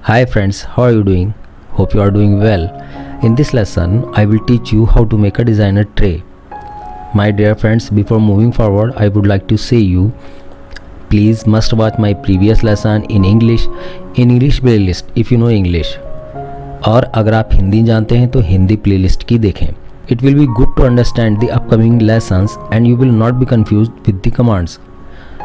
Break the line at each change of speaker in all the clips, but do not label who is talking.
Hi friends, how are you doing? Hope you are doing well. In this lesson, I will teach you how to make a designer tray. My dear friends, before moving forward, I would like to say you, please must watch my previous lesson in English playlist if you know English. और अगर आप हिंदी जानते हैं तो Hindi playlist की देखें. It will be good to understand the upcoming lessons and you will not be confused with the commands.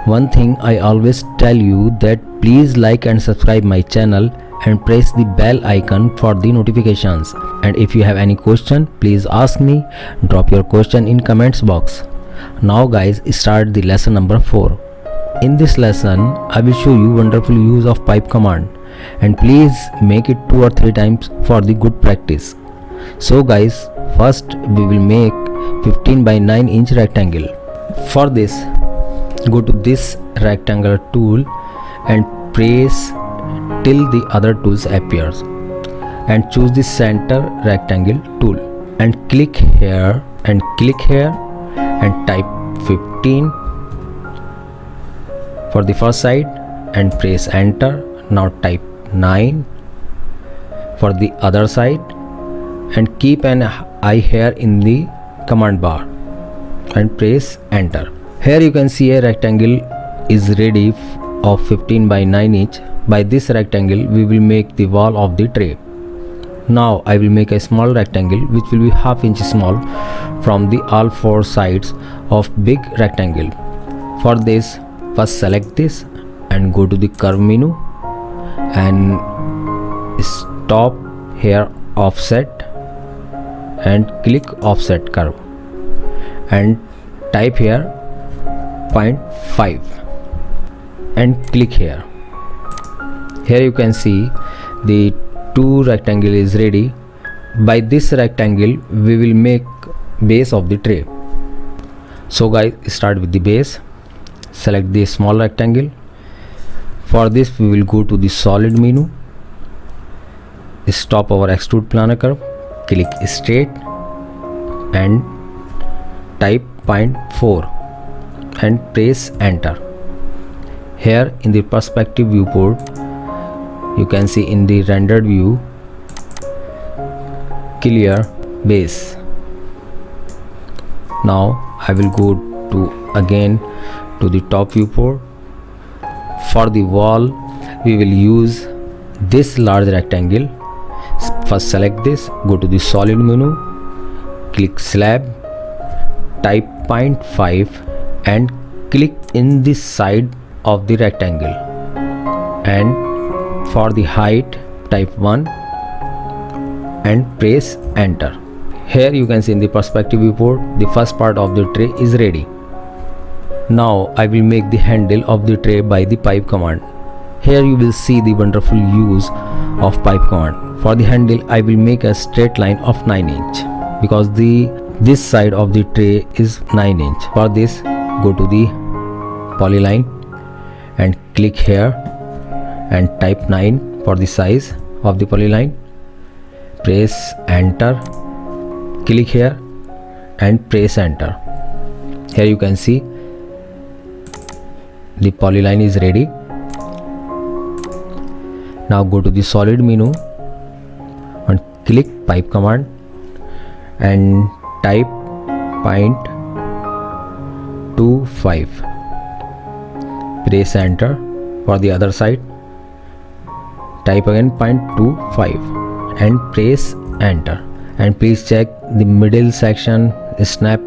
One thing I always tell you that please like and subscribe my channel and press the bell icon for the notifications. And if you have any question, please ask me. Drop your question in comments box. Now guys, start the lesson number 4. In this lesson, I will show you wonderful use of pipe command. And please make it 2 or 3 times for the good practice. So guys, first we will make 15 by 9 inch rectangle. For this, go to this rectangular tool and press till the other tools appears and choose the center rectangle tool and click here and type 15 for the first side and press enter. Now type 9 for the other side and keep an eye here in the command bar and press enter. Here you can see a rectangle is ready of 15 by 9 inch. By this rectangle we will make the wall of the tray. Now I will make a small rectangle which will be half inch small from the all 4 sides of big rectangle. For this, first select this and go to the curve menu and stop here offset and click offset curve and type here 0.5 and click here. Here you can see the 2 rectangle is ready. By this rectangle we will make base of the tray. So guys, start with the base. Select the small rectangle. For this we will go to the solid menu, stop our extrude planar curve, click straight and type 0.4 and press enter. Here in the perspective viewport you can see in the rendered view clear base. Now I will go to again to the top viewport. For the wall we will use this large rectangle. First select this, go to the solid menu, click slab, type 0.5 and click in the side of the rectangle and for the height type 1 and press enter. Here you can see in the perspective viewport the first part of the tray is ready. Now I will make the handle of the tray by the pipe command. Here you will see the wonderful use of pipe command. For the handle I will make a straight line of 9 inch because this side of the tray is 9 inch. For this, go to the polyline and click here and type 9 for the size of the polyline. Press enter, click here and press enter. Here you can see the polyline is ready. Now go to the solid menu and click pipe command and type 0.25. Press enter. For the other side type again 0.25 and press enter. And please check the middle section snap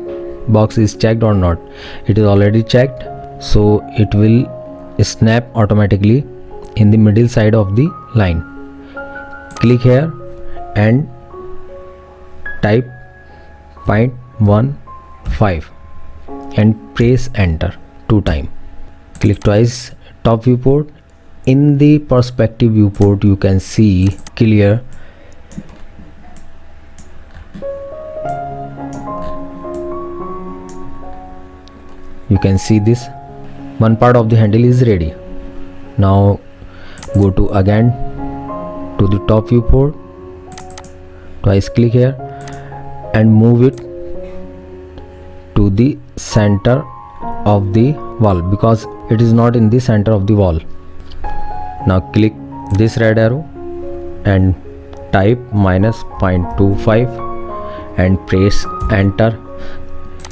box is checked or not. It is already checked, so it will snap automatically in the middle side of the line. Click here and type 0.15 and press enter 2 times. Click twice top viewport. In the perspective viewport you can see clear you can see this one part of the handle is ready. Now go to again to the top viewport, twice click here and move it to the center of the wall because it is not in the center of the wall. Now click this red arrow and type -0.25 and press enter.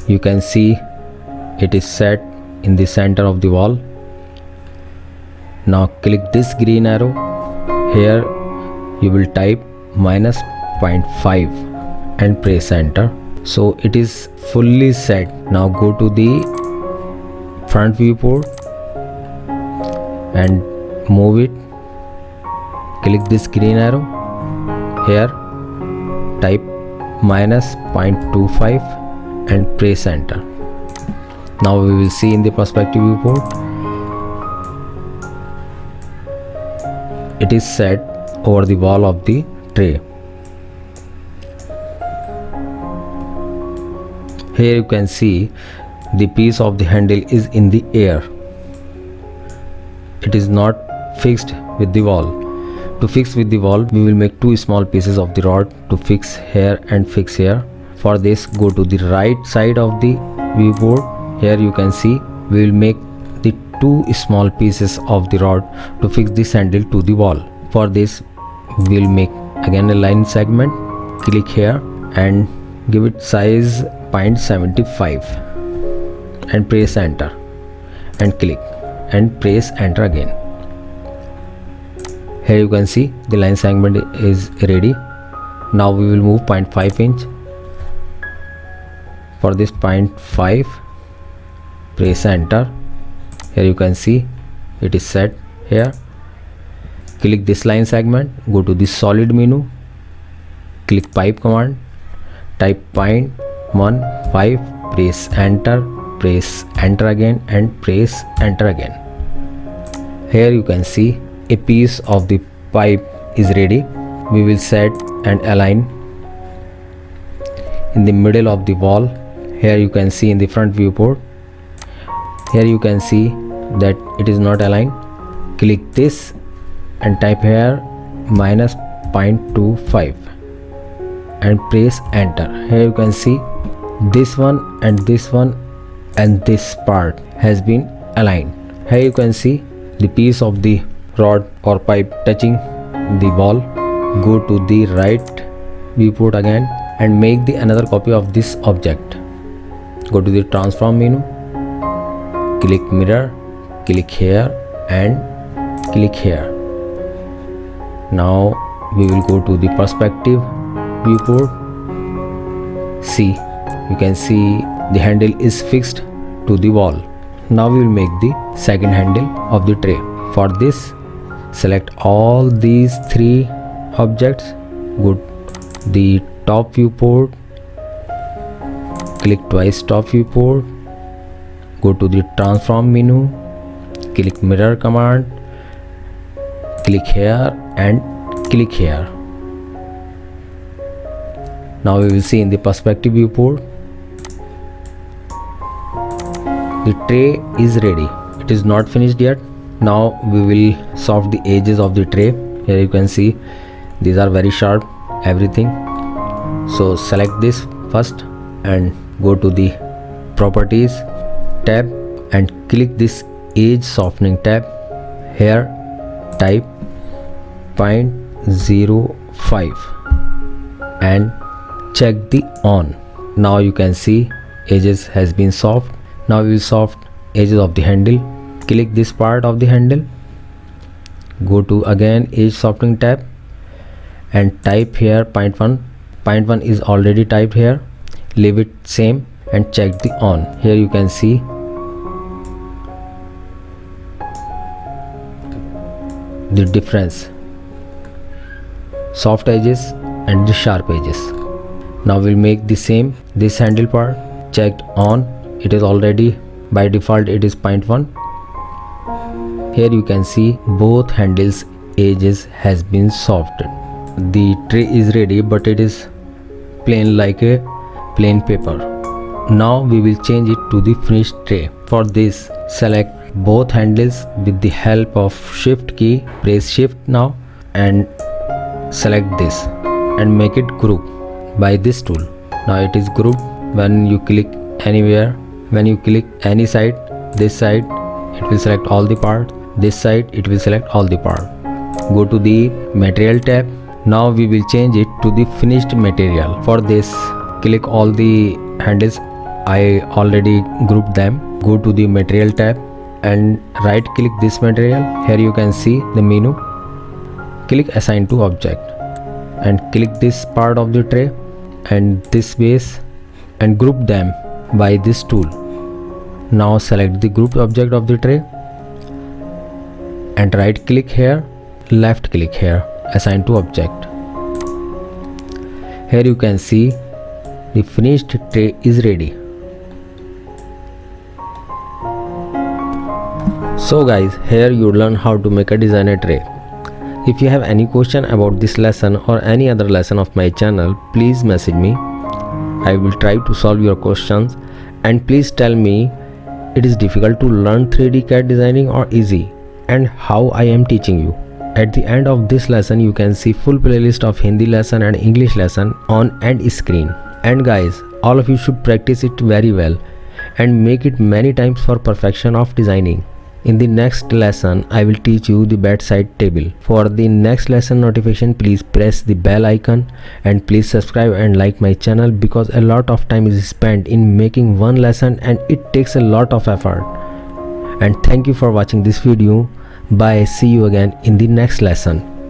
You can see it is set in the center of the wall. Now click this green arrow. Here you will type -0.5 and press enter. So it is fully set. Now go to the front viewport and move it. Click this green arrow. Here type -0.25 and press enter. Now we will see in the perspective viewport. It is set over the wall of the tray. Here you can see the piece of the handle is in the air. It is not fixed with the wall. To fix with the wall, we will make two small pieces of the rod to fix here and fix here. For this, go to the right side of the viewport. Here you can see we will make the two small pieces of the rod to fix this handle to the wall. For this, we will make again a line segment. Click here and give it size 0.75 and press enter and click and press enter again. Here you can see the line segment is ready. Now we will move 0.5 inch. For this 0.5, press enter. Here you can see it is set here. Click this line segment, go to the solid menu, click pipe command, type 0.15, press enter again and press enter again. Here you can see a piece of the pipe is ready. We will set and align in the middle of the wall. Here you can see in the front viewport. Here you can see that it is not aligned. Click this and type here -0.25 and press enter. Here you can see this one and this one and this part has been aligned. Here you can see the piece of the rod or pipe touching the wall. Go to the right viewport again and make the another copy of this object. Go to the transform menu, click mirror, click here and click here. Now we will go to the perspective viewport. See, you can see the handle is fixed to the wall. Now we will make the second handle of the tray. For this, select all these three objects. Go to the top viewport, click twice top viewport, go to the transform menu, click mirror command, click here and click here. Now we will see in the perspective viewport. The tray is ready. It is not finished yet. Now we will soft the edges of the tray. Here you can see these are very sharp, everything. So select this first and go to the properties tab and click this edge softening tab. Here type 0.05 and check the on. Now you can see edges has been soft. Now we will soft edges of the handle. Click this part of the handle, go to again edge softening tab and type here 0.1. 0.1 is already typed here. Leave it same and check the on. Here you can see the difference, soft edges and the sharp edges. Now we'll make the same. This handle part checked on. It is already by default it is 0.1. Here you can see both handles edges has been softened. The tray is ready, but it is plain like a plain paper. Now we will change it to the finished tray. For this, select both handles with the help of shift key. Press shift now and select this and make it group by this tool. Now it is grouped. When you click anywhere, when you click any side, this side it will select all the part, this side it will select all the part. Go to the material tab Now we will change it to the finished material. For this, click all the handles. I already grouped them. Go to the material tab and right click this material. Here you can see the menu. Click assign to object and click this part of the tray and this base and group them by this tool. Now select the grouped object of the tray and right click here, left click here, assign to object. Here you can see the finished tray is ready. So guys, here you learn how to make a designer tray. If you have any question about this lesson or any other lesson of my channel, please message me. I will try to solve your questions, and please tell me it is difficult to learn 3D CAD designing or easy, and how I am teaching you. At the end of this lesson you can see full playlist of Hindi lesson and English lesson on end screen. And guys, all of you should practice it very well and make it many times for perfection of designing. In the next lesson, I will teach you the bedside table. For the next lesson notification, please press the bell icon and please subscribe and like my channel, because a lot of time is spent in making one lesson and it takes a lot of effort. And thank you for watching this video. Bye. See you again in the next lesson.